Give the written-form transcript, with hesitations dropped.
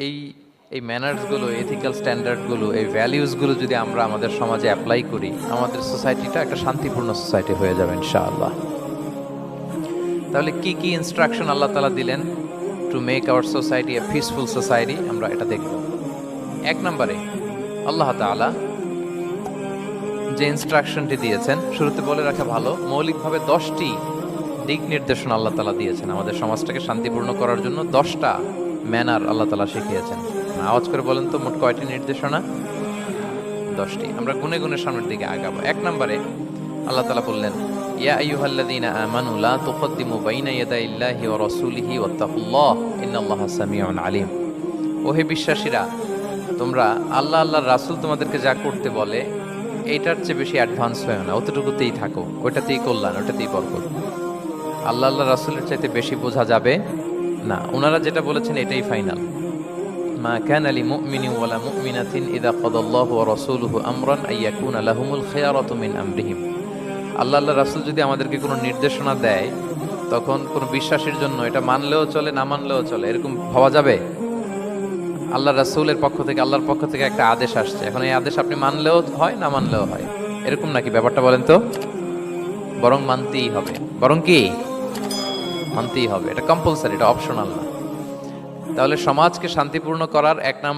এই এই ম্যানার্সগুলো, এথিক্যাল স্ট্যান্ডার্ডগুলো, এই ভ্যালিউসগুলো যদি আমরা আমাদের সমাজে অ্যাপ্লাই করি, আমাদের সোসাইটিটা একটা শান্তিপূর্ণ সোসাইটি হয়ে যাবে ইনশাআল্লাহ। তাহলে কি কি ইনস্ট্রাকশন আল্লাহ তাআলা দিলেন to make our society a peaceful society, আমরা এটা দেখব। এক নম্বরে আল্লাহ তাআলা যে ইনস্ট্রাকশনটি দিয়েছেন, শুরুতে বলে রাখা ভালো, মৌলিকভাবে 10টি দিক নির্দেশনা আল্লাহ তাআলা দিয়েছেন আমাদের সমাজটাকে শান্তিপূর্ণ করার জন্য। 10টা ম্যানার আল্লাহ তাআলা শিখিয়েছেন। আওয়াজ করে বলেন তো মোট কয়টি নির্দেশনা? 10টি। আমরা গুনে গুনে সামনের দিকে আগাবো। এক নম্বরে আল্লাহ তাআলা বললেন, ইয়া আইয়ুহাল্লাযীনা আমানু লা তুকদ্দিমু বাইনা ইয়াদাইল্লাহি ওয়া রাসূলিহি ওয়াত্তাকুল্লাহ ইন্নাল্লাহা সামিউন আলীম। ওহে বিশ্বাসীরা, তোমরা আল্লাহ আল্লাহর রাসূল তোমাদেরকে যা করতে বলে এইটার চেয়ে বেশি অ্যাডভান্স হয়েও না, অতটুকুতেই থাকো, ওইটাতেই কল্যাণ, ওইটাতেই বরকত। আল্লাহ আল্লাহ রাসূলের চাইতে বেশি বোঝা যাবে না, ওনারা যেটা বলেছেন এটাই ফাইনাল। মা কানা লিমুমিনিন ওয়ালা মুমিনাতিন ইযা কাদাল্লাহু ওয়া রাসূলুহু আমরান আইয়াকুনা লাহুমুল খিয়ারাতু মিন আমরিহিম। আল্লাহ আল্লাহ রাসূল যদি আমাদেরকে কোনো নির্দেশনা দেয়, তখন কোনো বিশ্বাসীর জন্য এটা মানলেও চলে, না মানলেও চলে, এরকম ভাবা যাবে? আল্লাহ রাসূলের পক্ষ থেকে, আল্লাহর পক্ষ থেকে একটা আদেশ আসছে, এখন এই আদেশ আপনি মানলেও হয়, না মানলেও হয়, এরকম নাকি ব্যাপারটা? বলেন তো। বরং মানতেই হবে, বরং কি মানতেই হবে, এটা কম্পালসারি, এটা অপশনাল না। তাহলে সমাজকে শান্তিপূর্ণ করার এক নাম্বার